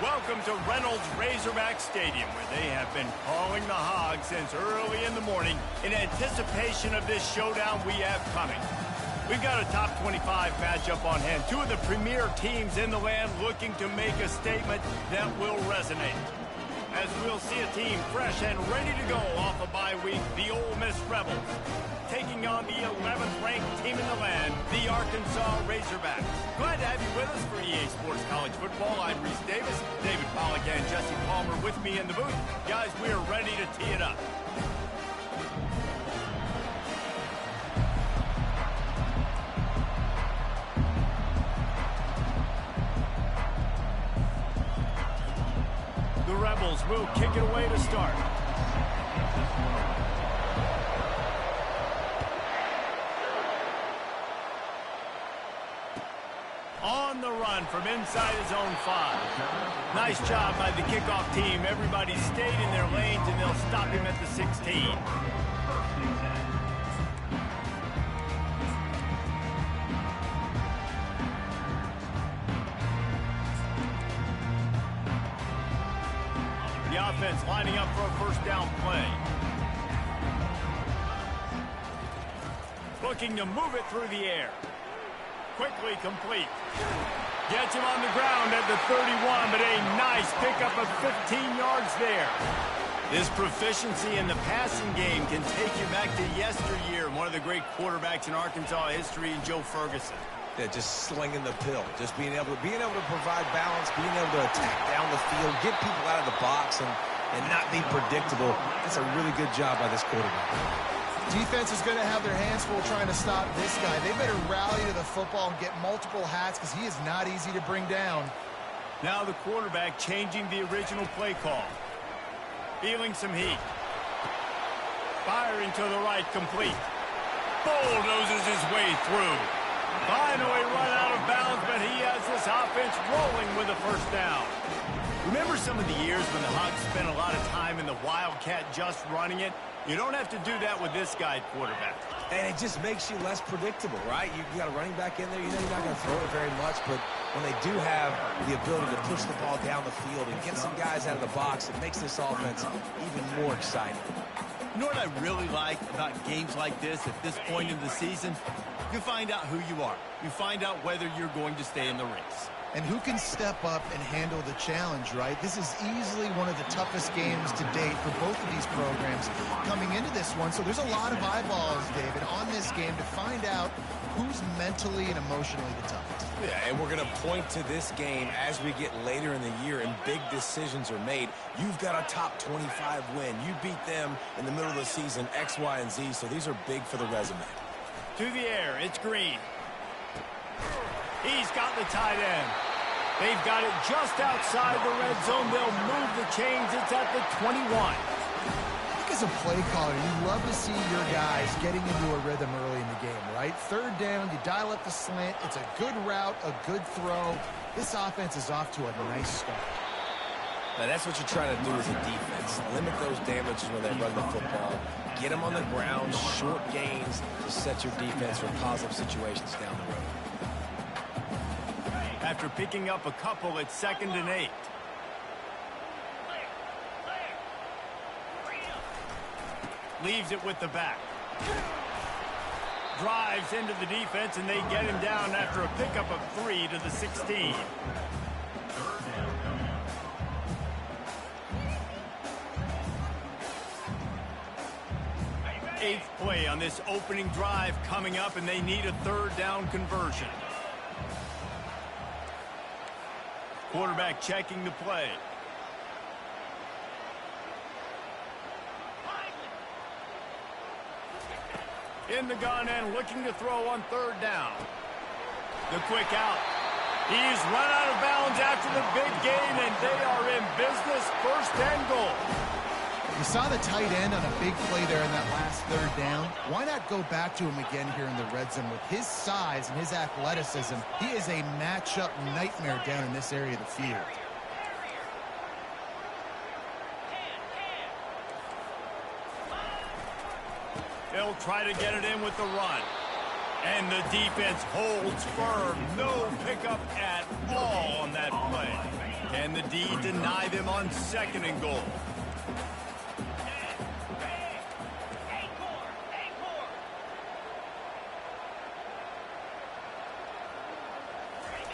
Welcome to Reynolds Razorback Stadium, where they have been calling the Hogs since early in the morning in anticipation of this showdown we have coming. We've got a top 25 matchup on hand. Two of the premier teams in the land looking to make a statement that will resonate. As we'll see a team fresh and ready to go off a bye week, the Ole Miss Rebels, taking on the 11th ranked team in the land, the Arkansas Razorbacks. Glad to have you with us for EA Sports College Football. I'm Reese Davis, David Pollack and Jesse Palmer with me in the booth. Guys, we are ready to tee it up. The Rebels will kick it away to start. On the run from inside his own 5. Nice job by the kickoff team. Everybody stayed in their lanes, and they'll stop him at the 16. The offense lining up for a first down play. Looking to move it through the air. Quickly complete. Gets him on the ground at the 31, but a nice pickup of 15 yards there. This proficiency in the passing game can take you back to yesteryear. One of the great quarterbacks in Arkansas history, Joe Ferguson. Yeah, just slinging the pill, just being able to provide balance, being able to attack down the field, get people out of the box, and not be predictable. That's a really good job by this quarterback. Defense is going to have their hands full trying to stop this guy. They better rally to the football and get multiple hats because he is not easy to bring down. Now the quarterback changing the original play call. Feeling some heat. Firing to the right, complete. Bulldozes his way through. Finally run out of bounds, but he has this offense rolling with a first down. Remember some of the years when the Hogs spent a lot of time in the Wildcat just running it? You don't have to do that with this guy at quarterback. And it just makes you less predictable, right? You got a running back in there. You know you're not going to throw it very much, but when they do have the ability to push the ball down the field and get some guys out of the box, it makes this offense even more exciting. You know what I really like about games like this at this point in the season? You find out who you are. You find out whether you're going to stay in the race. And who can step up and handle the challenge, right? This is easily one of the toughest games to date for both of these programs coming into this one. So there's a lot of eyeballs, David, on this game to find out who's mentally and emotionally the toughest. Yeah, and we're going to point to this game as we get later in the year and big decisions are made. You've got a top 25 win. You beat them in the middle of the season, X, Y, and Z, so these are big for the resume. To the air, it's Green. He's got the tight end. They've got it just outside the red zone. They'll move the chains. It's at the 21. I think as a play caller, you love to see your guys getting into a rhythm early in the game, right? Third down, you dial up the slant. It's a good route, a good throw. This offense is off to a nice start. Now, that's what you're trying to do as a defense. Limit those damages when they run the football. Get them on the ground, short gains to set your defense for positive situations down the road. After picking up a couple, it's 2nd and 8. Leaves it with the back. Drives into the defense, and they get him down after a pickup of 3 to the 16. Eighth play on this opening drive coming up, and they need a third down conversion. Quarterback checking the play. In the gun and looking to throw on third down. The quick out. He's run out of bounds after the big gain, and they are in business. 1st and goal. You saw the tight end on a big play there in that last third down. Why not go back to him again here in the red zone? With his size and his athleticism, he is a matchup nightmare down in this area of the field. They'll try to get it in with the run. And the defense holds firm. No pickup at all on that play. And the D deny them on 2nd and goal.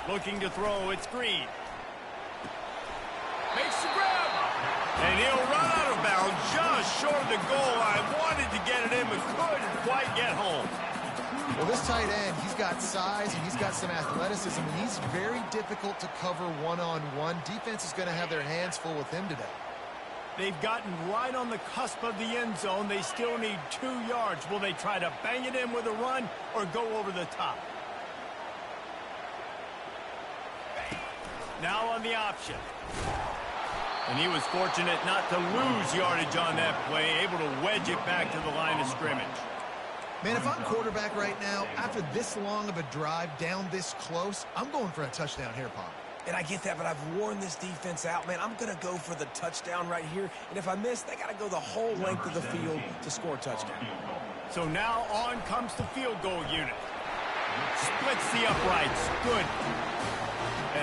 Looking to throw, it's Green. Makes the grab. And he'll run out of bounds just short of the goal line. Wanted to get it in, but couldn't quite get home. Well, this tight end, he's got size and he's got some athleticism, and he's very difficult to cover one-on-one. Defense is going to have their hands full with him today. They've gotten right on the cusp of the end zone. They still need 2 yards. Will they try to bang it in with a run or go over the top? Now on the option. And he was fortunate not to lose yardage on that play, able to wedge it back to the line of scrimmage. Man, if I'm quarterback right now, after this long of a drive down this close, I'm going for a touchdown here, Pop. And I get that, but I've worn this defense out, man. I'm going to go for the touchdown right here. And if I miss, they got to go the whole length of the field to score a touchdown. So now on comes the field goal unit. Splits the uprights. Good.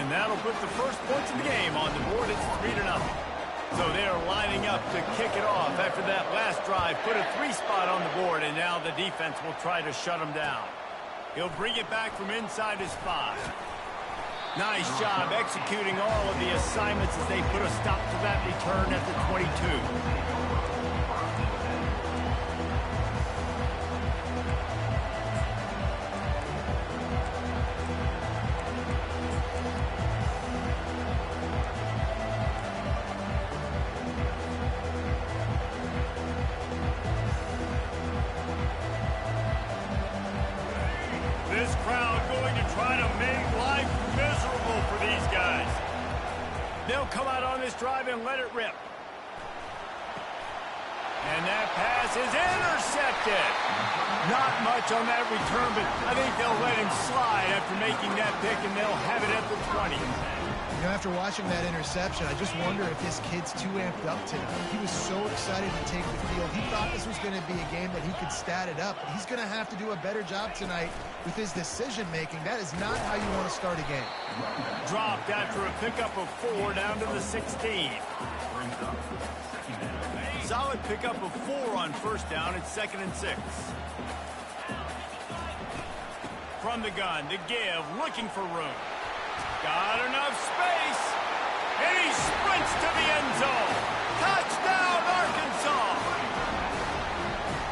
And that'll put the first points of the game on the board. It's 3-0. So they're lining up to kick it off after that last drive. Put a 3 spot on the board, and now the defense will try to shut them down. He'll bring it back from inside his 5. Nice job executing all of the assignments as they put a stop to that return at the 22. This crowd going to try to make life miserable for these guys. They'll come out on this drive and let it rip. And that pass is intercepted. Not much on that return, but I think they'll let him slide after making that pick, and they'll have it at the 20. You know, after watching that interception, I just wonder if this kid's too amped up today. He was so excited to take the field. He thought this was going to be a game that he could stat it up. But he's going to have to do a better job tonight with his decision-making. That is not how you want to start a game. Dropped after a pickup of 4 down to the 16. Solid pickup of 4 on first down. It's 2nd and 6. From the gun, to give, looking for room. Got enough space, and he sprints to the end zone. Touchdown, Arkansas!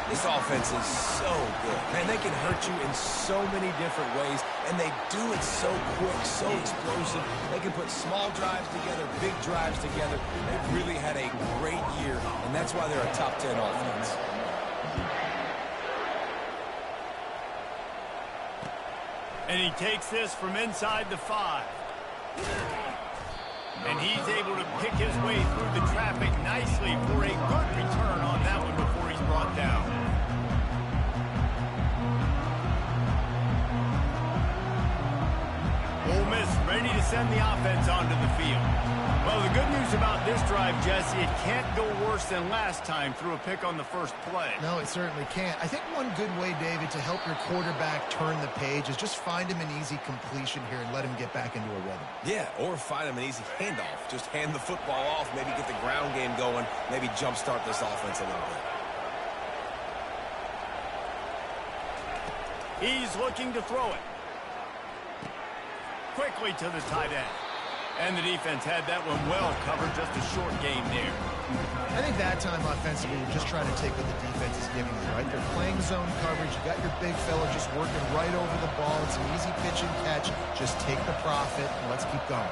This offense is so good. Man, they can hurt you in so many different ways, and they do it so quick, so explosive. They can put small drives together, big drives together. They've really had a great year, and that's why they're a top 10 offense. And he takes this from inside the 5. And he's able to pick his way through the traffic nicely for a good return on that one before he's brought down. Ole Miss ready to send the offense onto the field. Well, the good news about this drive, Jesse, it can't go worse than last time through a pick on the first play. No, it certainly can't. I think one good way, David, to help your quarterback turn the page is just find him an easy completion here and let him get back into a rhythm. Yeah, or find him an easy handoff. Just hand the football off, maybe get the ground game going, maybe jumpstart this offense a little bit. He's looking to throw it. Quickly to the tight end. And the defense had that one well covered, just a short game there. I think that time offensively, you're just trying to take what the defense is giving you, right? They're playing zone coverage. You got your big fella just working right over the ball. It's an easy pitch and catch. Just take the profit and let's keep going.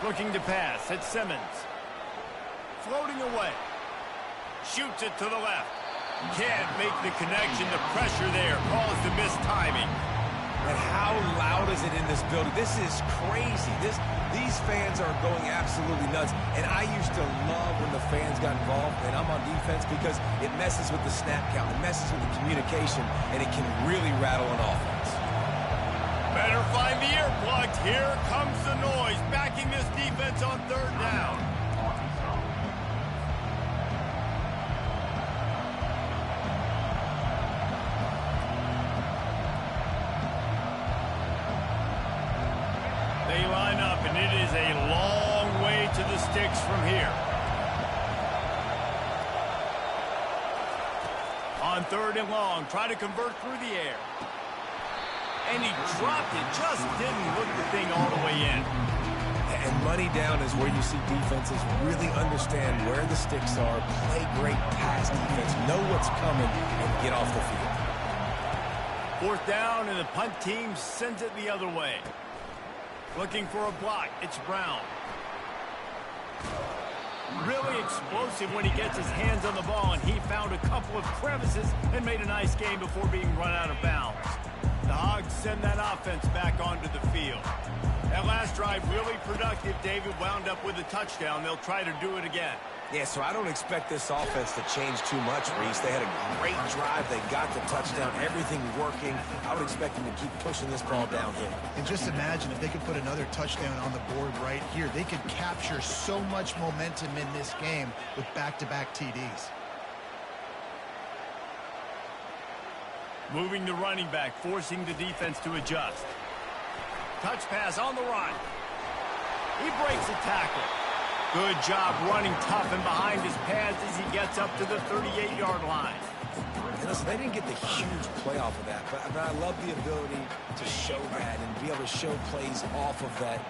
Looking to pass. It's Simmons. Floating away. Shoots it to the left. Can't make the connection. The pressure there caused the missed timing. And how loud is it in this building? This is crazy. These fans are going absolutely nuts. And I used to love when the fans got involved, and I'm on defense, because it messes with the snap count. It messes with the communication, and it can really rattle an offense. Better find the earplugs. Here comes the noise, backing this defense on 3rd down. They line up, and And it is a long way to the sticks from here. On 3rd and long, try to convert through the air. And he dropped it, just didn't look the thing all the way in. And money down is where you see defenses really understand where the sticks are, play great pass defense, know what's coming, and get off the field. 4th down, and the punt team sends it the other way. Looking for a block, it's Brown. Really explosive when he gets his hands on the ball, and he found a couple of crevices and made a nice game before being run out of bounds. The Hogs send that offense back onto the field. That last drive really productive. David wound up with a touchdown. They'll try to do it again. Yeah, so I don't expect this offense to change too much, Reese. They had a great drive. They got the touchdown. Everything working. I would expect them to keep pushing this ball downhill. And just imagine if they could put another touchdown on the board right here. They could capture so much momentum in this game with back-to-back TDs. Moving the running back, forcing the defense to adjust. Touch pass on the run. He breaks a tackle. Good job running tough and behind his pads as he gets up to the 38-yard line. And listen, they didn't get the huge play off of that, but I love the ability to show that and be able to show plays off of that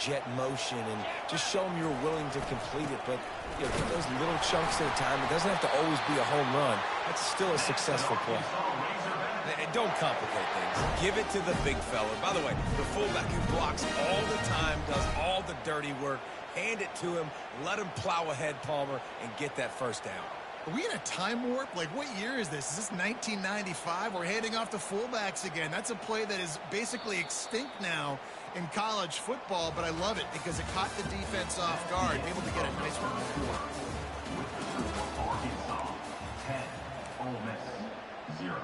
jet motion and just show them you're willing to complete it. But you know, get those little chunks at a time. It doesn't have to always be a home run. That's still a successful play. And don't complicate things. Give it to the big fella. By the way, the fullback who blocks all the time, does all the dirty work. Hand it to him, let him plow ahead, Palmer, and get that first down. Are we in a time warp? Like, what year is this? Is this 1995? We're handing off to fullbacks again. That's a play that is basically extinct now in college football, but I love it because it caught the defense off guard, able to get a nice one. Arkansas 10, Ole Miss 0.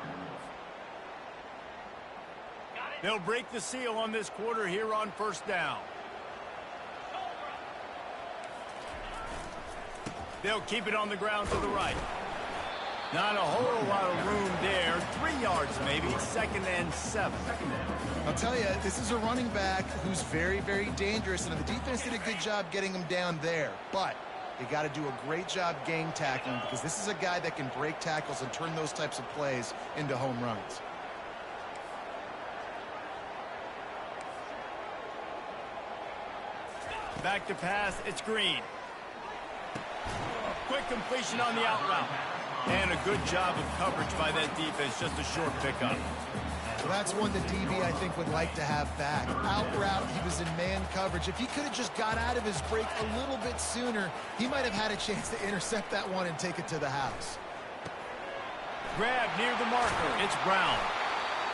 They'll break the seal on this quarter here on 1st down. They'll keep it on the ground to the right. Not a whole lot of room there. 3 yards maybe, 2nd and 7. I'll tell you, this is a running back who's very, very dangerous, and the defense did a good job getting him down there. But you got to do a great job gang tackling because this is a guy that can break tackles and turn those types of plays into home runs. Back to pass, it's Green. Quick completion on the out route. And a good job of coverage by that defense, just a short pickup. Well, that's one the DB, I think, would like to have back. Out route, he was in man coverage. If he could have just got out of his break a little bit sooner, he might have had a chance to intercept that one and take it to the house. Grab near the marker, it's Brown.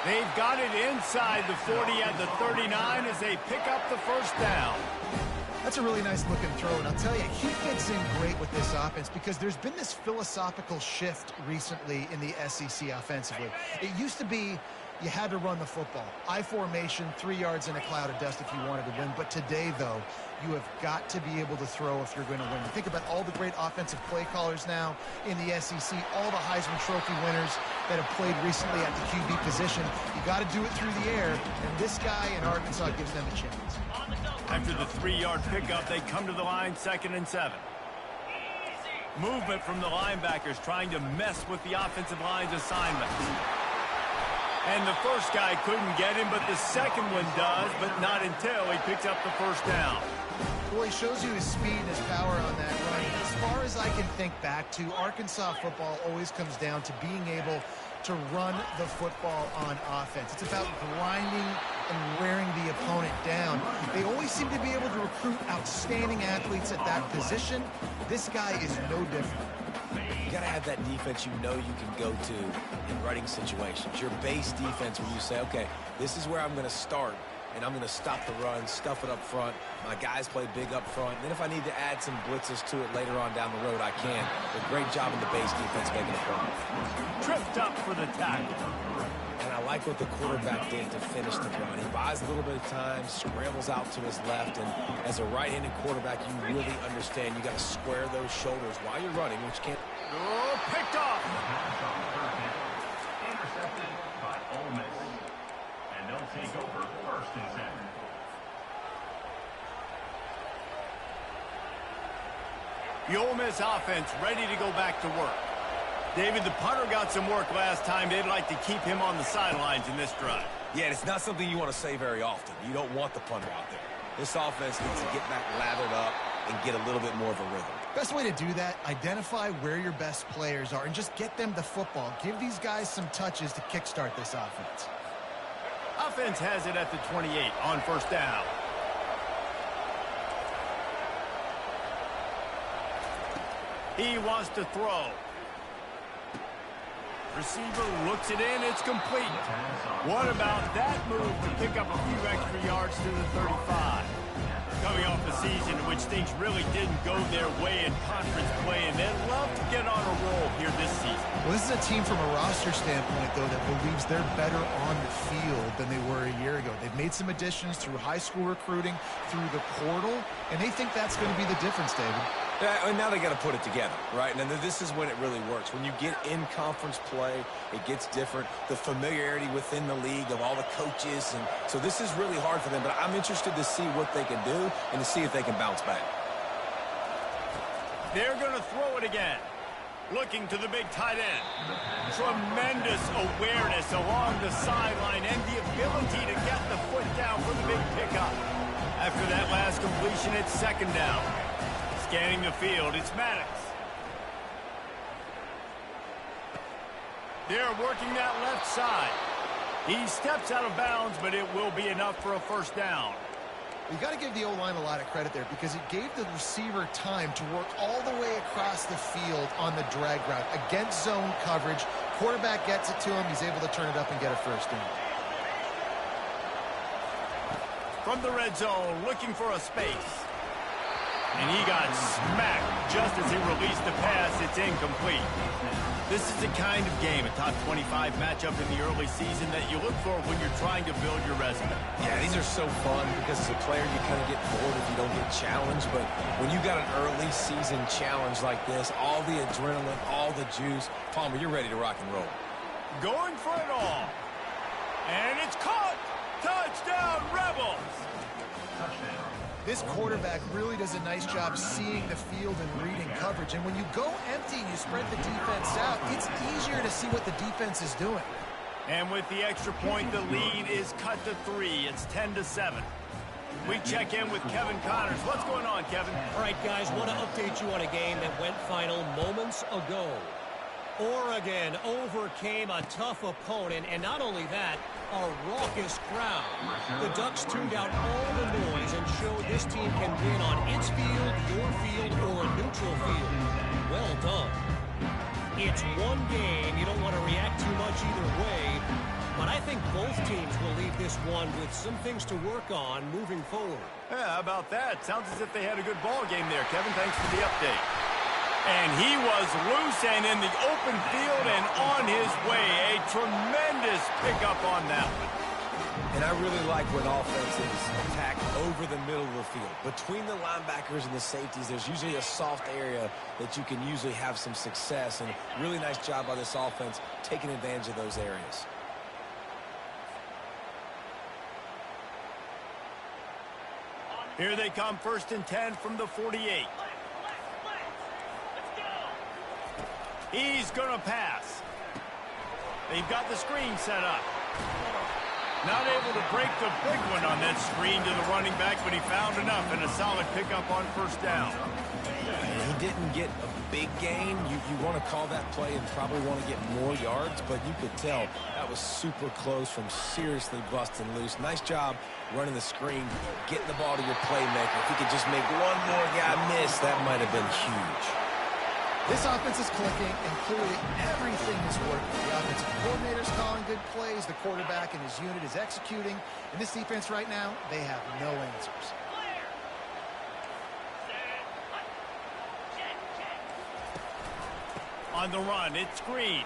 They've got it inside the 40 at the 39 as they pick up the 1st down. That's a really nice looking throw, and I'll tell you, he fits in great with this offense because there's been this philosophical shift recently in the SEC offensively. It used to be you had to run the football. I formation, 3 yards in a cloud of dust if you wanted to win. But today, though, you have got to be able to throw if you're going to win. You think about all the great offensive play callers now in the SEC, all the Heisman Trophy winners that have played recently at the QB position. You got to do it through the air, and this guy in Arkansas gives them a chance. After the 3-yard pickup, they come to the line, 2nd and 7. Movement from the linebackers trying to mess with the offensive line's assignments. And the first guy couldn't get him, but the second one does, but not until he picks up the 1st down. Well, he shows you his speed and his power on that run. As far as I can think back to, Arkansas football always comes down to being able to run the football on offense. It's about grinding and wearing the opponent down. They always seem to be able to recruit outstanding athletes at that position. This guy is no different. You got to have that defense you know you can go to in running situations. Your base defense where you say, okay, this is where I'm going to start, and I'm going to stop the run, stuff it up front. My guys play big up front. And then if I need to add some blitzes to it later on down the road, I can. A great job in the base defense making it fun. Tripped up for the tackle. And I like what the quarterback did to finish the run. He buys a little bit of time, scrambles out to his left, and as a right-handed quarterback, you really understand you got to square those shoulders while you're running, which can't. Oh, picked off. Intercepted by Ole Miss. And they'll take over 1st and 7. The Ole Miss offense ready to go back to work. David, the punter got some work last time. They'd like to keep him on the sidelines in this drive. Yeah, it's not something you want to say very often. You don't want the punter out there. This offense needs to get back lathered up and get a little bit more of a rhythm. Best way to do that, identify where your best players are and just get them the football. Give these guys some touches to kickstart this offense. Offense has it at the 28 on first down. He wants to throw. Receiver looks it in. It's complete. What about that move to pick up a few extra yards to the 35? Coming off a season in which things really didn't go their way in conference play, and they'd love to get on a roll here this season. Well, this is a team from a roster standpoint, though, that believes they're better on the field than they were a year ago. They've made some additions through high school recruiting, through the portal, and they think that's going to be the difference, David. Yeah, and now they got to put it together, right? And this is when it really works. When you get in conference play, it gets different. The familiarity within the league of all the coaches. And so this is really hard for them. But I'm interested to see what they can do and to see if they can bounce back. They're going to throw it again. Looking to the big tight end. Tremendous awareness along the sideline and the ability to get the foot down for the big pickup. After that last completion, it's second down. Scanning the field, it's Maddox. They're working that left side. He steps out of bounds, but it will be enough for a first down. You got to give the O-line a lot of credit there because it gave the receiver time to work all the way across the field on the drag route against zone coverage. Quarterback gets it to him. He's able to turn it up and get a first down. From the red zone, looking for a space. And he got smacked just as he released the pass. It's incomplete. This is the kind of game, a top 25 matchup in the early season, that you look for when you're trying to build your resume. Yeah, these are so fun because as a player, you kind of get bored if you don't get challenged. But when you got an early season challenge like this, all the adrenaline, all the juice, Palmer, you're ready to rock and roll. Going for it all. And it's caught. Touchdown, Rebels. Touchdown. This quarterback really does a nice job seeing the field and reading coverage. And when you go empty and you spread the defense out, it's easier to see what the defense is doing. And with the extra point, the lead is cut to 3. It's 10-7. We check in with Kevin Connors. What's going on, Kevin? All right, guys, want to update you on a game that went final moments ago. Oregon overcame a tough opponent, and not only that, a raucous crowd. The Ducks tuned out all the noise and showed this team can win on its field, your field, or a neutral field. Well done. It's one game. You don't want to react too much either way, but I think both teams will leave this one with some things to work on moving forward. Yeah, how about that? Sounds as if they had a good ball game there, Kevin. Thanks for the update. And he was loose and in the open field and on his way. A tremendous pickup on that one. And I really like when offenses attack over the middle of the field. Between the linebackers and the safeties, there's usually a soft area that you can usually have some success. And really nice job by this offense taking advantage of those areas. Here they come, 1st and 10 from the 48. He's going to pass. They've got the screen set up. Not able to break the big one on that screen to the running back, but he found enough and a solid pickup on first down. And he didn't get a big gain. You want to call that play and probably want to get more yards, but you could tell that was super close from seriously busting loose. Nice job running the screen, getting the ball to your playmaker. If he could just make one more guy miss, that might have been huge. This offense is clicking, and clearly everything is working. The offensive coordinator's calling good plays. The quarterback and his unit is executing. And this defense right now, they have no answers. On the run, it's Green.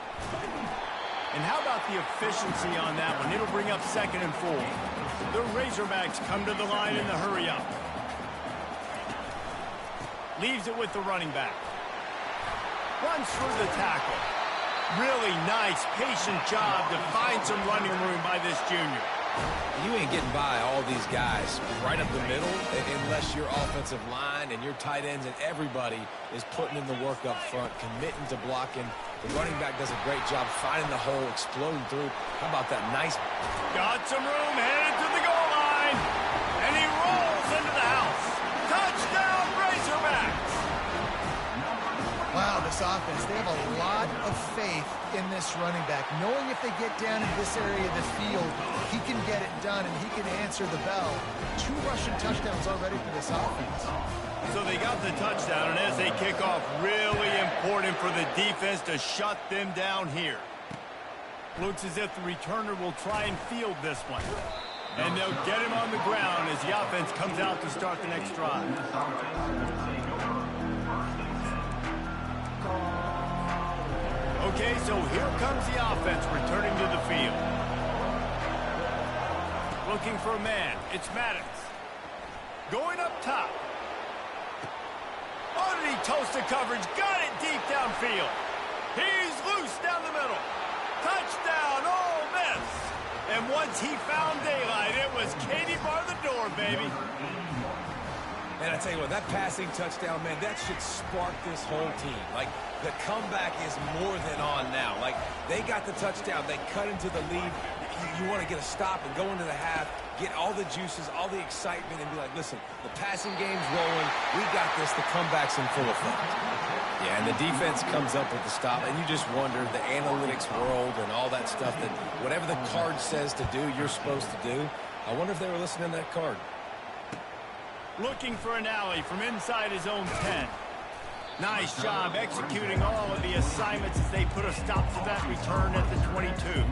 And how about the efficiency on that one? It'll bring up 2nd and 4. The Razorbacks come to the line in the hurry-up. Leaves it with the running back. Runs through the tackle. Really nice, patient job to find some running room by this junior. You ain't getting by all these guys right up the middle unless your offensive line and your tight ends and everybody is putting in the work up front, committing to blocking. The running back does a great job finding the hole, exploding through. How about that nice? Got some room, headed to the goal line, and he rolls into the house. Touchdown, Razorbacks! Wow, this offense, they have a lot of faith in this running back, knowing if they get down in this area of the field, he can get it done and he can answer the bell. 2 rushing touchdowns already for this offense. So they got the touchdown, and as they kick off, really important for the defense to shut them down here. Looks as if the returner will try and field this one. And they'll get him on the ground as the offense comes out to start the next drive. Okay, so here comes the offense returning to the field. Looking for a man. It's Maddox. Going up top. Oh, did he toast the coverage? Got it deep downfield. He's loose down the middle. Touchdown, Ole Miss. And once he found daylight, it was Katie bar the door, baby. And I tell you what, that passing touchdown, man, that should spark this whole team. Like, the comeback is more than on now. Like, they got the touchdown. They cut into the lead. You want to get a stop and go into the half, get all the juices, all the excitement, and be like, listen, the passing game's rolling. We got this. The comeback's in full effect. Yeah, and the defense comes up with the stop, and you just wonder, the analytics world and all that stuff, that whatever the card says to do, you're supposed to do. I wonder if they were listening to that card. Looking for an alley from inside his own 10. Nice job executing all of the assignments as they put a stop to that return at the 22.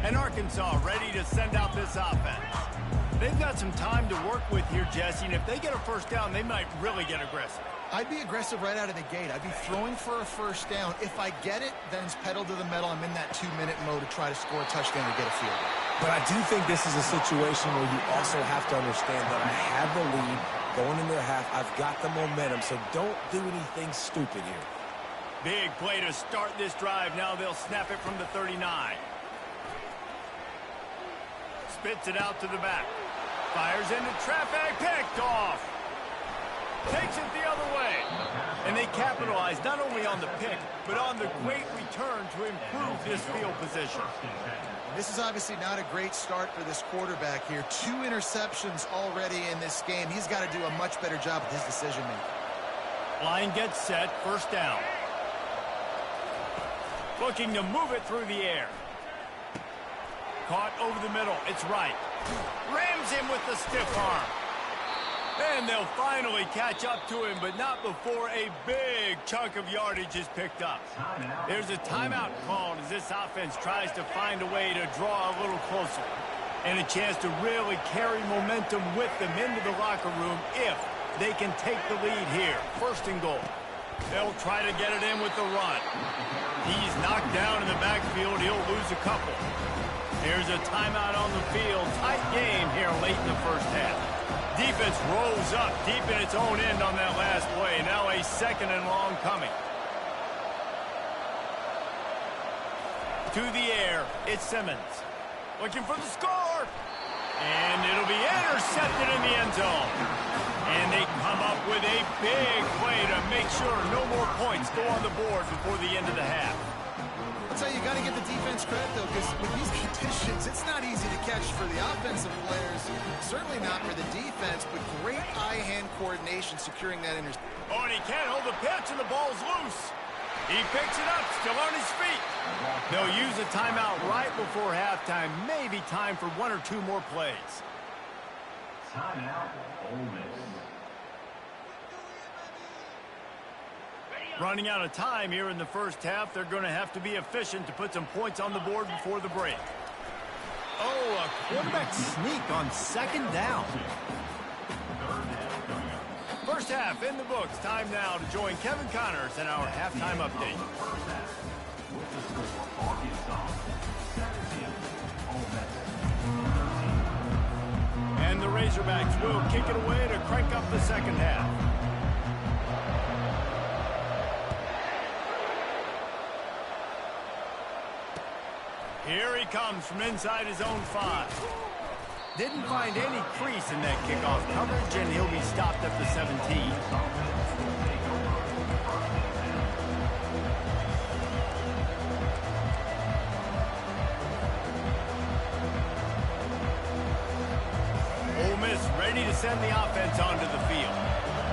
And Arkansas ready to send out this offense. They've got some time to work with here, Jesse, and if they get a first down, they might really get aggressive. I'd be aggressive right out of the gate. I'd be throwing for a first down. If I get it, then it's pedal to the metal. I'm in that 2-minute mode to try to score a touchdown or get a field goal. But I do think this is a situation where you also have to understand that I have the lead going into the half. I've got the momentum, so don't do anything stupid here. Big play to start this drive. Now they'll snap it from the 39. Spits it out to the back. Fires into traffic. Picked off. Takes it the other way. And they capitalize not only on the pick, but on the great return to improve this field position. This is obviously not a great start for this quarterback here. 2 interceptions already in this game. He's got to do a much better job with his decision-making. Line gets set. First down. Looking to move it through the air. Caught over the middle. It's right. Rams him with the stiff arm. And they'll finally catch up to him, but not before a big chunk of yardage is picked up. There's a timeout called as this offense tries to find a way to draw a little closer. And a chance to really carry momentum with them into the locker room if they can take the lead here. First and goal. They'll try to get it in with the run. He's knocked down in the backfield. He'll lose a couple. Here's a timeout on the field. Tight game here late in the first half. Defense rolls up deep in its own end on that last play. Now a second and long coming. To the air, it's Simmons. Looking for the score. And it'll be intercepted in the end zone. And they come up with a big play to make sure no more points go on the board before the end of the half. So you got to give the defense credit, though, because with these conditions, it's not easy to catch for the offensive players. Certainly not for the defense, but great eye-hand coordination securing that interception. Oh, and he can't hold the pitch, and the ball's loose. He picks it up, still on his feet. They'll use a timeout right before halftime. Maybe time for 1 or 2 more plays. Timeout, Ole Miss. Running out of time here in the first half. They're going to have to be efficient to put some points on the board before the break. Oh, a quarterback sneak on second down. First half in the books. Time now to join Kevin Connors in our halftime update. And the Razorbacks will kick it away to crank up the second half. Here he comes from inside his own 5. Didn't find any crease in that kickoff coverage, and he'll be stopped at the 17. Ole Miss ready to send the offense onto the field.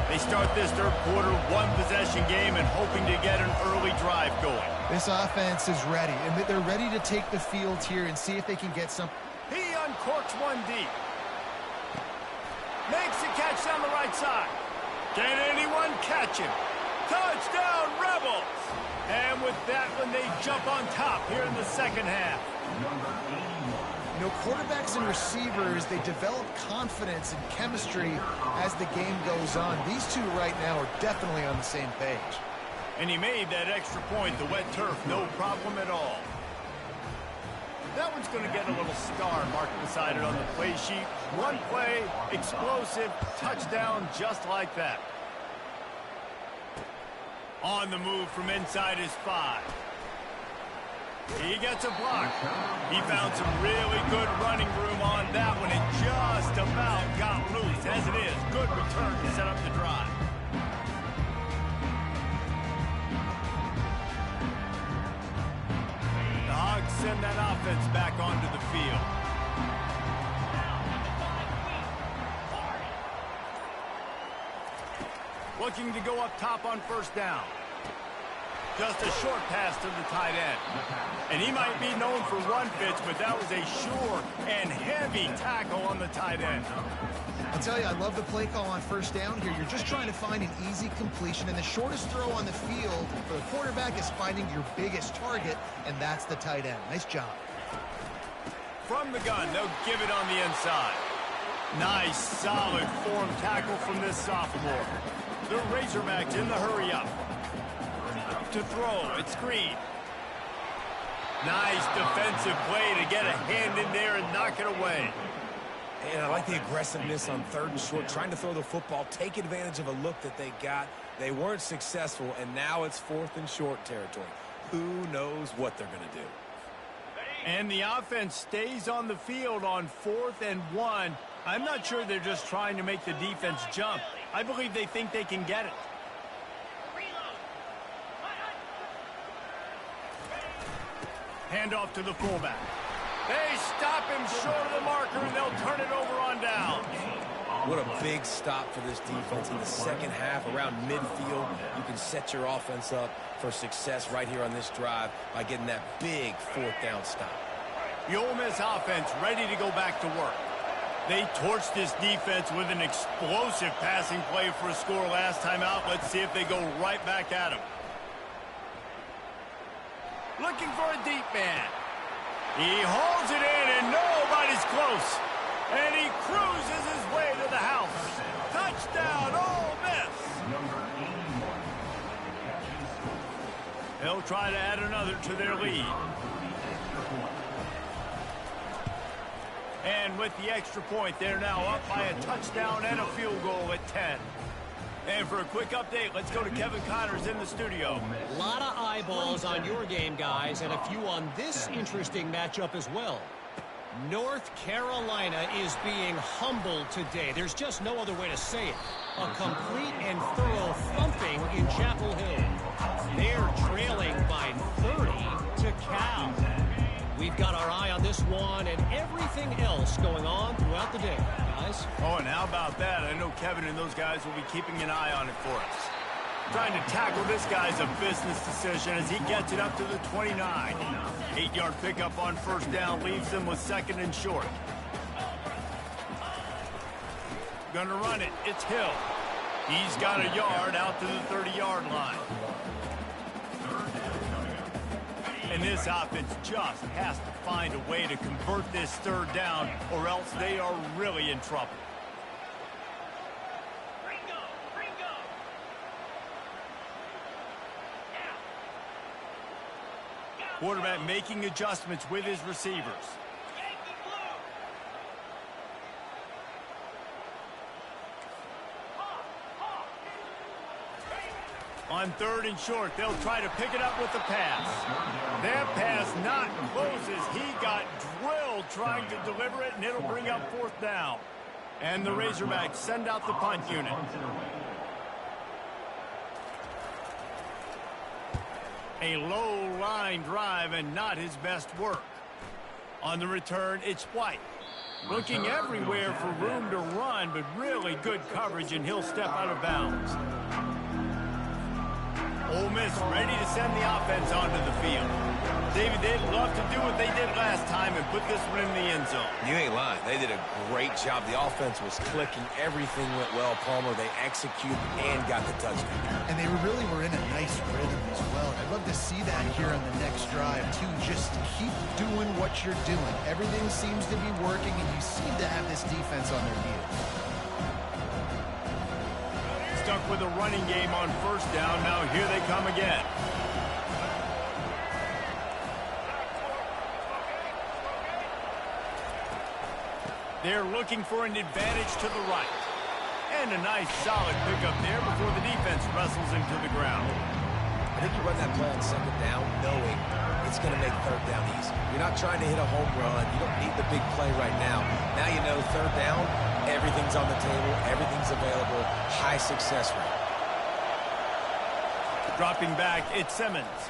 They start this third quarter one-possession game and hoping to get an early drive going. This offense is ready, and they're ready to take the field here and see if they can get some. He uncorks one deep. Makes the catch down the right side. Can anyone catch him? Touchdown, Rebels! And with that one, they jump on top here in the second half. You know, quarterbacks and receivers, they develop confidence and chemistry as the game goes on. These two right now are definitely on the same page. And he made that extra point, the wet turf, no problem at all. That one's going to get a little star marked beside it on the play sheet. One play, explosive, touchdown just like that. On the move from inside his 5. He gets a block. He found some really good running room on that one and just about got loose. As it is, good return to set up the drive. The Hogs send that offense back onto the field. Looking to go up top on first down. Just a short pass to the tight end. And he might be known for run fits, but that was a sure and heavy tackle on the tight end. I'll tell you, I love the play call on first down here. You're just trying to find an easy completion, and the shortest throw on the field for the quarterback is finding your biggest target, and that's the tight end. Nice job. From the gun, they'll give it on the inside. Nice, solid form tackle from this sophomore. The Razorbacks in the hurry up. To throw, it's screen. Nice defensive play to get a hand in there and knock it away. And I like the aggressiveness on third and short, trying to throw the football, take advantage of a look that they got. They weren't successful, and now it's 4th and short territory. Who knows what they're going to do? And the offense stays on the field on 4th and 1. I'm not sure they're just trying to make the defense jump. I believe they think they can get it. Handoff to the fullback. They stop him short of the marker, and they'll turn it over on down. What a big stop for this defense in the second half around midfield. You can set your offense up for success right here on this drive by getting that big 4th down stop. The Ole Miss offense ready to go back to work. They torched this defense with an explosive passing play for a score last time out. Let's see if they go right back at him. Looking for a deep man. He holds it in, and nobody's close. And he cruises his way to the house. Touchdown, Ole Miss. They'll try to add another to their lead. And with the extra point, they're now up by a touchdown and a field goal at 10. And for a quick update, let's go to Kevin Connors in the studio. A lot of eyeballs on your game, guys, and a few on this interesting matchup as well. North Carolina is being humbled today. There's just no other way to say it. A complete and thorough thumping in Chapel Hill. They're trailing by 30 to Cal. We've got our eye on this one and everything else going on throughout the day, guys. Oh, and how about that? I know Kevin and those guys will be keeping an eye on it for us. Trying to tackle this guy's a business decision as he gets it up to the 29. 8-yard pickup on first down leaves them with 2nd and short. Gonna run it. It's Hill. He's got a yard out to the 30-yard line. And this offense just has to find a way to convert this 3rd down, or else they are really in trouble. Quarterback making adjustments with his receivers. On 3rd and short, they'll try to pick it up with the pass. That pass not close as he got drilled trying to deliver it, and it'll bring up 4th down. And the Razorbacks send out the punt unit. A low line drive and not his best work. On the return, it's White. Looking everywhere for room to run, but really good coverage, and he'll step out of bounds. Ole Miss ready to send the offense onto the field. David, they'd love to do what they did last time and put this one in the end zone. You ain't lying. They did a great job. The offense was clicking. Everything went well, Palmer. They executed and got the touchdown. And they really were in a nice rhythm as well. I'd love to see that here on the next drive, too. Just keep doing what you're doing. Everything seems to be working, and you seem to have this defense on their heels. Stuck with a running game on 1st down. Now here they come again. They're looking for an advantage to the right. And a nice solid pickup there before the defense wrestles him to the ground. I think you run that play on 2nd down knowing it's going to make 3rd down easy. You're not trying to hit a home run. You don't need the big play right now. Now you know 3rd down, everything's on the table, everything's available, high success rate. Dropping back, it's Simmons.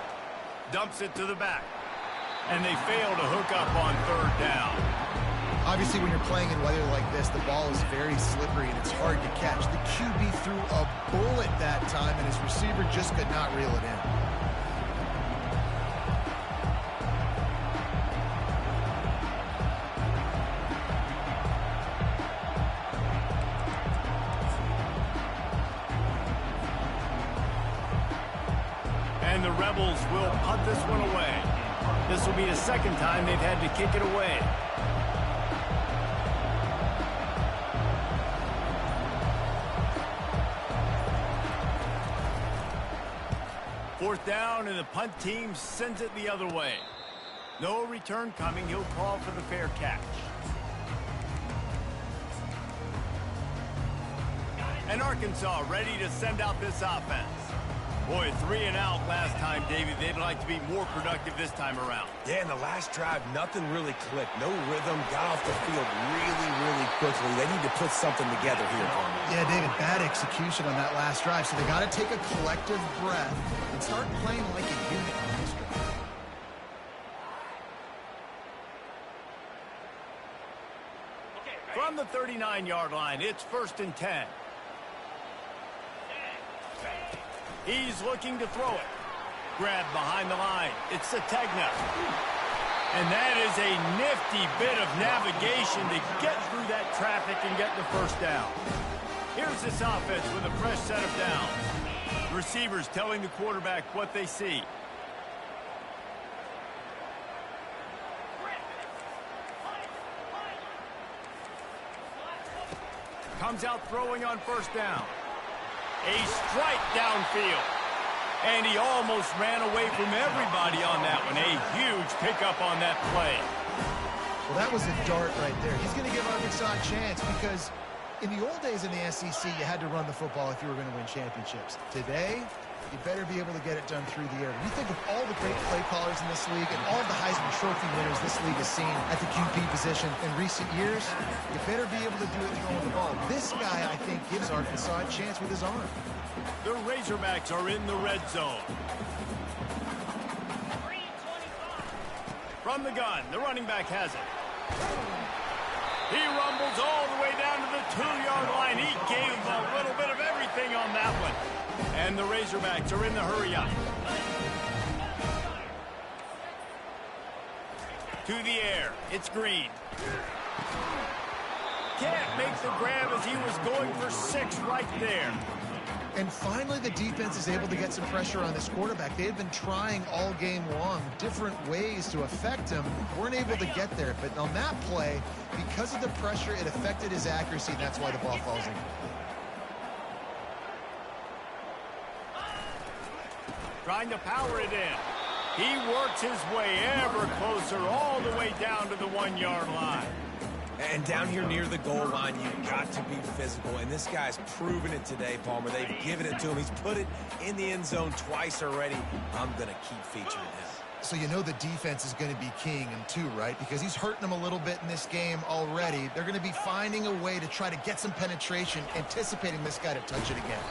Dumps it to the back. And they fail to hook up on 3rd down. Obviously, when you're playing in weather like this, the ball is very slippery and it's hard to catch. The QB threw a bullet that time, and his receiver just could not reel it in. And the Rebels will punt this one away. This will be the 2nd time they've had to kick it away. Fourth down, and the punt team sends it the other way. No return coming. He'll call for the fair catch. And Arkansas ready to send out this offense. Boy, 3 and out last time, David. They'd like to be more productive this time around. Yeah, in the last drive, nothing really clicked. No rhythm, got off the field really quickly. They need to put something together here, Palmer. Yeah, David, bad execution on that last drive, so they got to take a collective breath and start playing like a unit on this drive. From the 39-yard line, it's 1st and 10. He's looking to throw it. Grabbed behind the line. It's Sategna. And that is a nifty bit of navigation to get through that traffic and get the 1st down. Here's this offense with a fresh set of downs. Receivers telling the quarterback what they see. Comes out throwing on 1st down. A strike downfield. And he almost ran away from everybody on that one. A huge pickup on that play. Well, that was a dart right there. He's going to give Arkansas a chance because in the old days in the SEC, you had to run the football if you were going to win championships. Today, you better be able to get it done through the air. When you think of all the great play callers in this league and all the Heisman Trophy winners this league has seen at the QB position in recent years, you better be able to do it throwing the ball. This guy, I think, gives Arkansas a chance with his arm. The Razorbacks are in the red zone. From the gun, the running back has it. He rumbles all the way down to the 2-yard line. He gave a little bit of everything on that one. And the Razorbacks are in the hurry-up. To the air, it's Green. Can't make the grab as he was going for 6 right there. And finally, the defense is able to get some pressure on this quarterback. They had been trying all game long different ways to affect him. Weren't able to get there. But on that play, because of the pressure, it affected his accuracy, and that's why the ball falls in. Trying to power it in. He works his way ever closer all the way down to the 1-yard line. And down here near the goal line, you've got to be physical. And this guy's proven it today, Palmer. They've given it to him. He's put it in the end zone twice already. I'm going to keep featuring him. So you know the defense is going to be keying him too, right? Because he's hurting them a little bit in this game already. They're going to be finding a way to try to get some penetration, anticipating this guy to touch it again.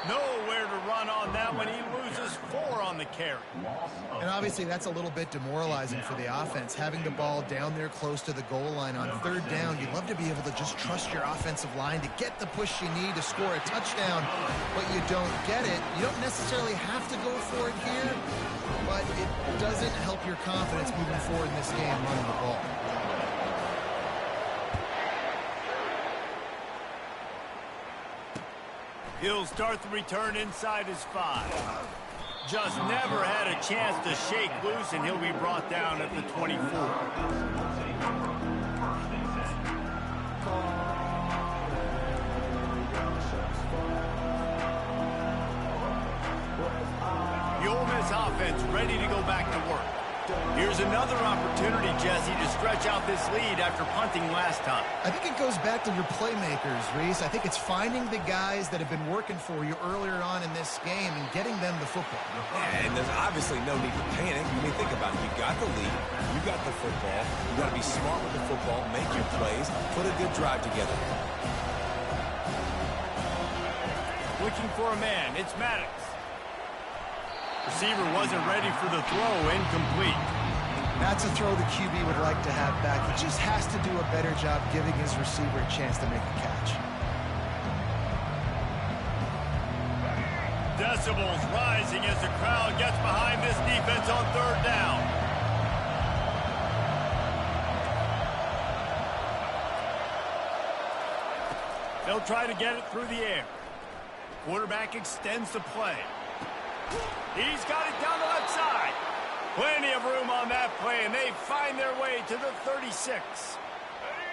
Nowhere to run on that one. He loses 4 on the carry. And obviously that's a little bit demoralizing for the offense. Having the ball down there close to the goal line on 3rd down, you'd love to be able to just trust your offensive line to get the push you need to score a touchdown, but you don't get it. You don't necessarily have to go for it here, but it doesn't help your confidence moving forward in this game running the ball. He'll start the return inside his 5. Just never had a chance to shake loose, and he'll be brought down at the 24. The Ole Miss offense ready to go back to work. Here's another opportunity, Jesse, to stretch out this lead after punting last time. I think it goes back to your playmakers, Reese. I think it's finding the guys that have been working for you earlier on in this game and getting them the football. And there's obviously no need to panic. I mean, think about it. You got the lead. You got the football. You got to be smart with the football, make your plays, put a good drive together. Looking for a man. It's Maddox. Receiver wasn't ready for the throw, incomplete. That's a throw the QB would like to have back. He just has to do a better job giving his receiver a chance to make a catch. Decibels rising as the crowd gets behind this defense on 3rd down. They'll try to get it through the air. Quarterback extends the play. He's got it down the left side. Plenty of room on that play, and they find their way to the 36.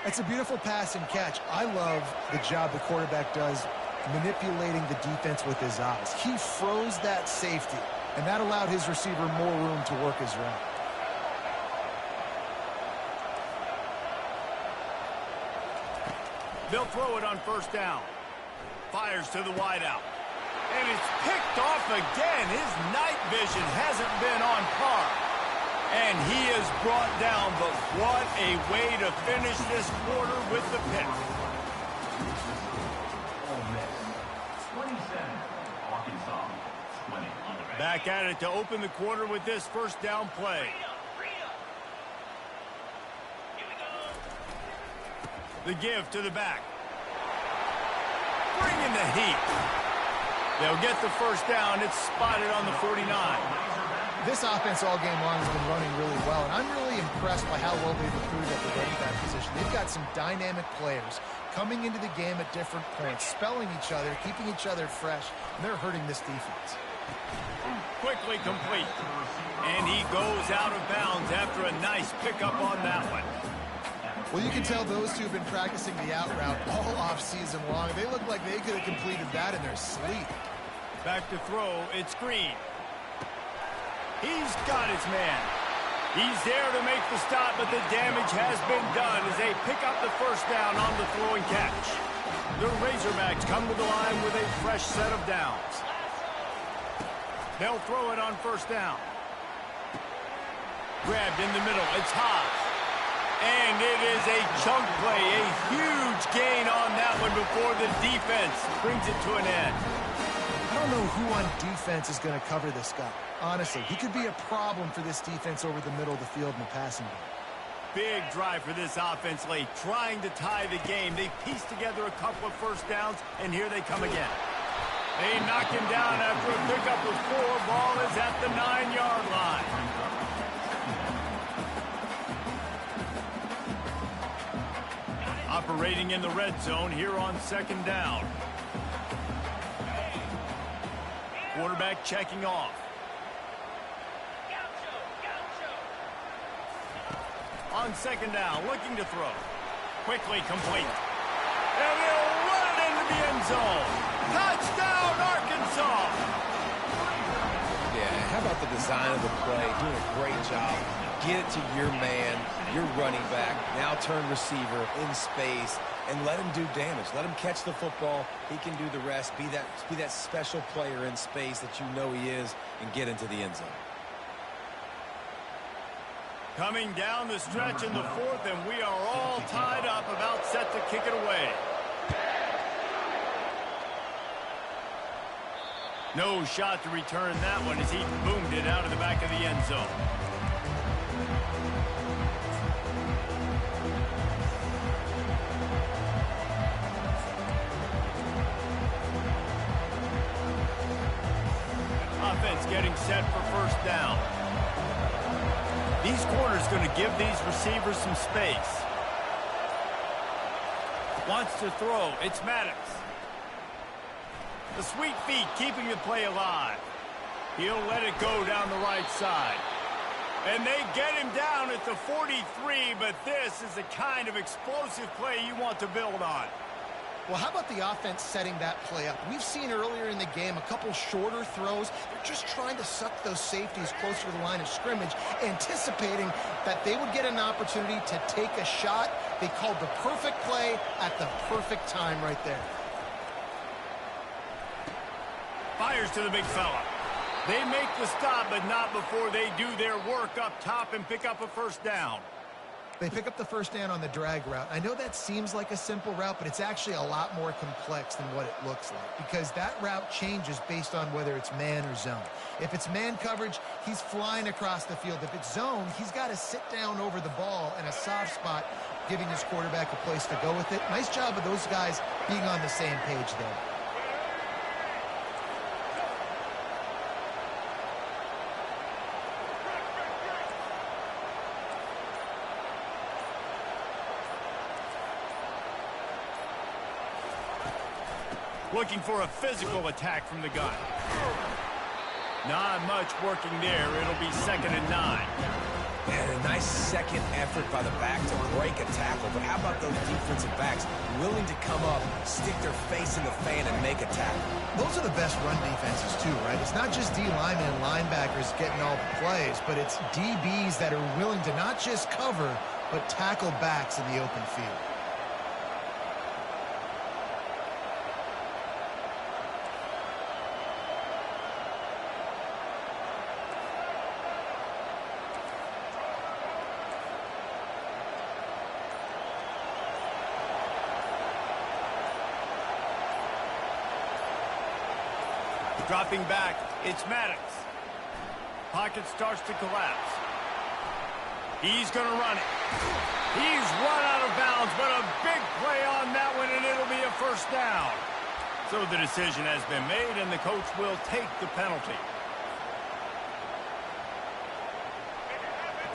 It's a beautiful pass and catch. I love the job the quarterback does manipulating the defense with his eyes. He froze that safety, and that allowed his receiver more room to work his route. They'll throw it on 1st down. Fires to the wideout. And it's picked off again. His night vision hasn't been on par. And he is brought down, but what a way to finish this quarter with the pick. Back at it to open the quarter with this 1st down play. The give to the back. Bringing the heat. They'll get the 1st down. It's spotted on the 49. This offense all game long has been running really well, and I'm really impressed by how well they've recruited at the running back position. They've got some dynamic players coming into the game at different points, spelling each other, keeping each other fresh, and they're hurting this defense. Quickly complete. And he goes out of bounds after a nice pickup on that one. Well, you can tell those two have been practicing the out route all off-season long. They look like they could have completed that in their sleep. Back to throw. It's Green. He's got his man. He's there to make the stop, but the damage has been done as they pick up the 1st down on the throw and catch. The Razorbacks come to the line with a fresh set of downs. They'll throw it on 1st down. Grabbed in the middle. It's Haas. And it is a chunk play, a huge gain on that one before the defense brings it to an end. I don't know who on defense is going to cover this guy. Honestly, he could be a problem for this defense over the middle of the field in the passing game. Big drive for this offense late, trying to tie the game. They piece together a couple of 1st downs, and here they come again. They knock him down after a pickup of 4. Ball is at the 9-yard line. Operating in the red zone here on 2nd down. Quarterback checking off. On 2nd down, looking to throw. Quickly complete. And they'll run it into the end zone. Touchdown, Arkansas! Yeah, how about the design of the play? Doing a great job. Get it to your man, your running back, now turn receiver in space, and let him do damage. Let him catch the football. He can do the rest. Be that special player in space that you know he is, and get into the end zone. Coming down the stretch in the fourth, and we are all tied up, about set to kick it away. No shot to return that one as he boomed it out of the back of the end zone. Offense getting set for first down. These corners going to give these receivers some space. Wants to throw. It's Maddox. The sweet feet keeping the play alive. He'll let it go down the right side. And they get him down at the 43, but this is the kind of explosive play you want to build on. Well, how about the offense setting that play up? We've seen earlier in the game a couple shorter throws. They're just trying to suck those safeties closer to the line of scrimmage, anticipating that they would get an opportunity to take a shot. They called the perfect play at the perfect time right there. Fires to the big fella. They make the stop, but not before they do their work up top and pick up a first down. They pick up the first down on the drag route. I know that seems like a simple route, but it's actually a lot more complex than what it looks like, because that route changes based on whether it's man or zone. If it's man coverage, he's flying across the field. If it's zone, he's got to sit down over the ball in a soft spot, giving his quarterback a place to go with it. Nice job of those guys being on the same page there. Looking for a physical attack from the gun. Not much working there. It'll be 2nd and 9. And a nice second effort by the back to break a tackle. But how about those defensive backs willing to come up, stick their face in the fan, and make a tackle? Those are the best run defenses too, right? It's not just D linemen and linebackers getting all the plays, but it's DBs that are willing to not just cover, but tackle backs in the open field. Dropping back, it's Maddox. Pocket starts to collapse. He's going to run it. He's run out of bounds, but a big play on that one, and it'll be a first down. So the decision has been made, and the coach will take the penalty.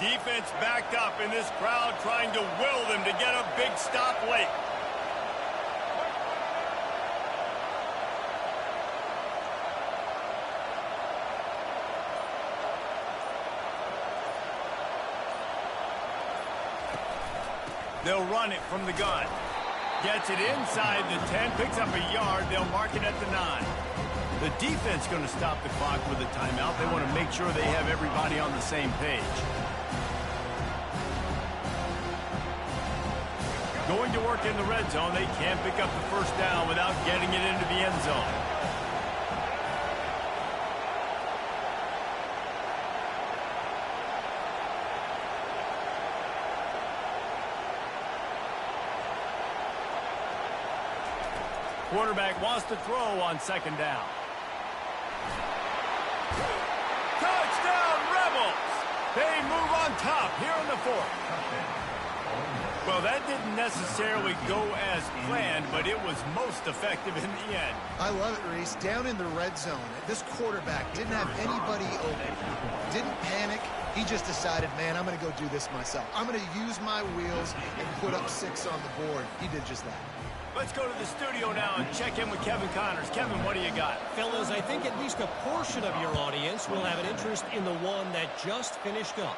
Defense backed up, in this crowd trying to will them to get a big stop late. They'll run it from the gun. Gets it inside the 10, picks up a yard. They'll mark it at the 9. The defense going to stop the clock with a timeout. They want to make sure they have everybody on the same page. Going to work in the red zone. They can't pick up the first down without getting it into the end zone. Quarterback wants to throw on 2nd down. Touchdown, Rebels! They move on top here in the 4th. Well, that didn't necessarily go as planned, but it was most effective in the end. I love it, Reese. Down in the red zone, this quarterback didn't have anybody open. Didn't panic. He just decided, man, I'm going to go do this myself. I'm going to use my wheels and put up 6 on the board. He did just that. Let's go to the studio now and check in with Kevin Connors. Kevin, what do you got? Fellas, I think at least a portion of your audience will have an interest in the one that just finished up.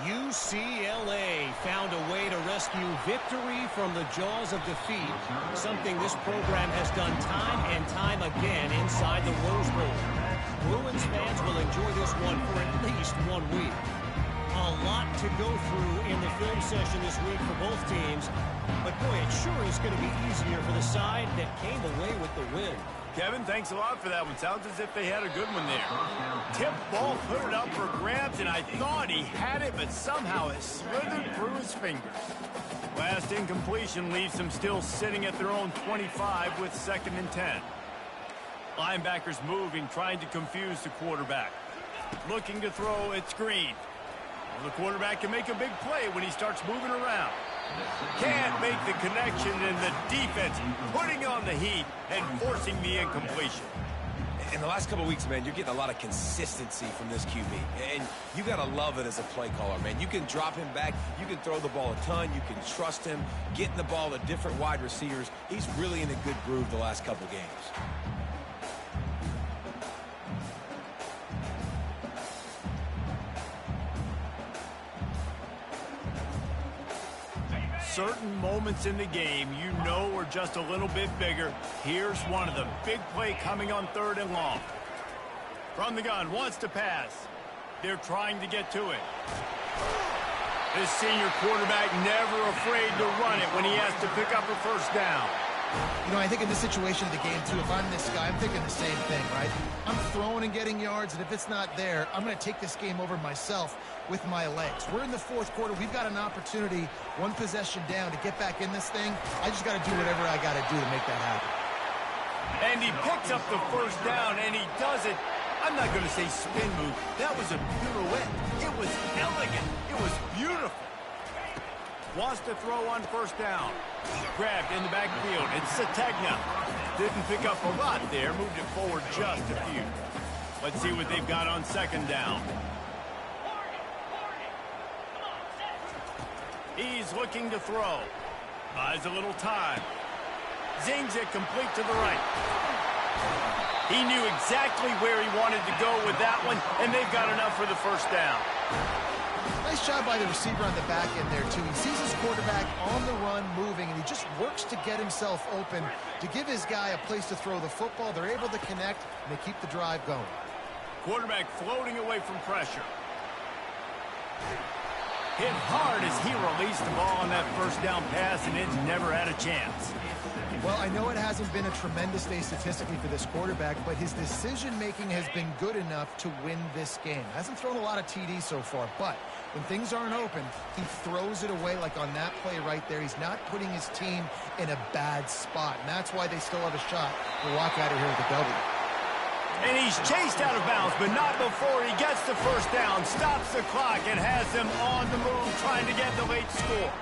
UCLA found a way to rescue victory from the jaws of defeat, something this program has done time and time again inside the Rose Bowl. Bruins fans will enjoy this one for at least 1 week. A lot to go through in the film session this week for both teams. But, boy, it sure is going to be easier for the side that came away with the win. Kevin, thanks a lot for that one. Sounds as if they had a good one there. Tip ball, put it up for grabs, and I thought he had it, but somehow it slithered through his fingers. Last incompletion leaves them still sitting at their own 25 with 2nd and 10. Linebackers moving, trying to confuse the quarterback. Looking to throw, it's Green. Well, the quarterback can make a big play when he starts moving around. Can't make the connection, and the defense putting on the heat and forcing the incompletion. In the last couple of weeks, man, you're getting a lot of consistency from this QB. And you got to love it as a play caller, man. You can drop him back. You can throw the ball a ton. You can trust him, getting the ball to different wide receivers. He's really in a good groove the last couple games. Certain moments in the game you know are just a little bit bigger. Here's one of them. Big play coming on 3rd and long. From the gun, wants to pass. They're trying to get to it. This senior quarterback never afraid to run it when he has to pick up a 1st down. You know, I think in this situation of the game, too, if I'm this guy, I'm thinking the same thing, right? I'm throwing and getting yards, and if it's not there, I'm going to take this game over myself with my legs. We're in the 4th quarter. We've got an opportunity, 1 possession down, to get back in this thing. I just got to do whatever I got to do to make that happen. And he picks up the 1st down, and he does it. I'm not going to say spin move. That was a pirouette. It was elegant. It was beautiful. Wants to throw on 1st down. Grabbed in the backfield. It's Sategna. Didn't pick up a lot there. Moved it forward just a few. Let's see what they've got on 2nd down. He's looking to throw. Buys a little time. Zings it complete to the right. He knew exactly where he wanted to go with that one, and they've got enough for the 1st down. Nice job by the receiver on the back end there, too. He sees his quarterback on the run moving, and he just works to get himself open to give his guy a place to throw the football. They're able to connect, and they keep the drive going. Quarterback floating away from pressure. Hit hard as he released the ball on that 1st down pass, and it never had a chance. Well, I know it hasn't been a tremendous day statistically for this quarterback, but his decision-making has been good enough to win this game. Hasn't thrown a lot of TDs so far, but when things aren't open, he throws it away like on that play right there. He's not putting his team in a bad spot, and that's why they still have a shot to walk out of here with a W. And he's chased out of bounds, but not before he gets the 1st down, stops the clock, and has them on the move trying to get the late score.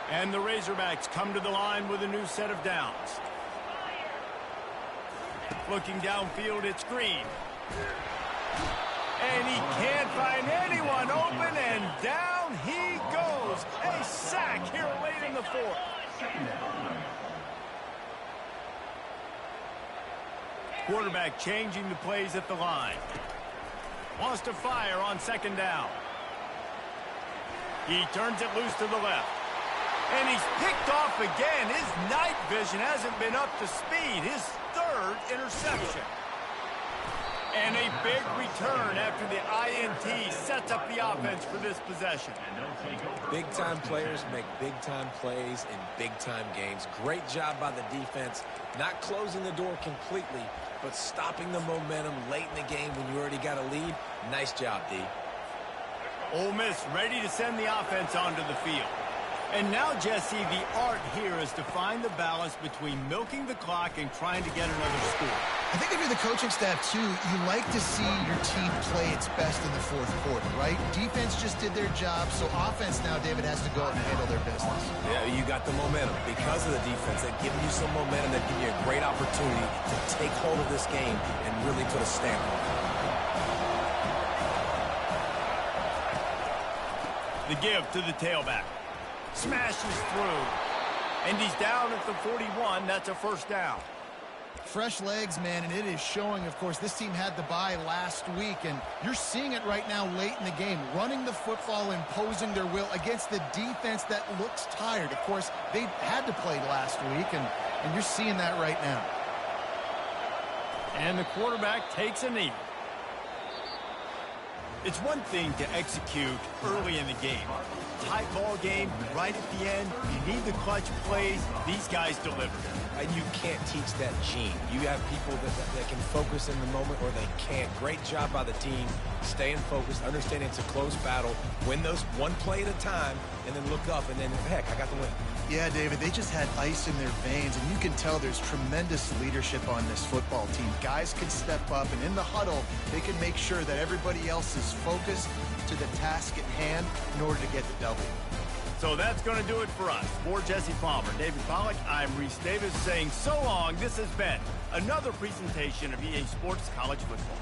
And the Razorbacks come to the line with a new set of downs. Looking downfield, it's Green. And he can't find anyone open, and down he goes. A sack here late in the 4th. Quarterback changing the plays at the line. Wants to fire on 2nd down. He turns it loose to the left. And he's picked off again. His night vision hasn't been up to speed. His 3rd interception. And a big return after the INT sets up the offense for this possession. Big-time players make big-time plays in big-time games. Great job by the defense, not closing the door completely, but stopping the momentum late in the game when you already got a lead. Nice job, D. Ole Miss ready to send the offense onto the field. And now, Jesse, the art here is to find the balance between milking the clock and trying to get another score. I think if you're the coaching staff, too, you like to see your team play its best in the 4th quarter, right? Defense just did their job, so offense now, David, has to go out and handle their business. Yeah, you got the momentum. Because of the defense, they've given you some momentum. They've given you a great opportunity to take hold of this game and really put a stamp on it. The give to the tailback. Smashes through. And he's down at the 41. That's a 1st down. Fresh legs, man, and it is showing. Of course, this team had the bye last week, and you're seeing it right now late in the game. Running the football, imposing their will against the defense that looks tired. Of course, they had to play last week, and you're seeing that right now. And the quarterback takes a knee. It's one thing to execute early in the game. Tight ball game, right at the end, you need the clutch plays. These guys deliver. And you can't teach that gene. You have people that can focus in the moment or they can't. Great job by the team, staying focused, understanding it's a close battle, win those one play at a time, and then look up, and then, heck, I got the win. Yeah, David, they just had ice in their veins, and you can tell there's tremendous leadership on this football team. Guys can step up, and in the huddle, they can make sure that everybody else is focused to the task at hand in order to get the W. So that's going to do it for us. For Jesse Palmer, David Pollack, I'm Reese Davis saying so long. This has been another presentation of EA Sports College Football.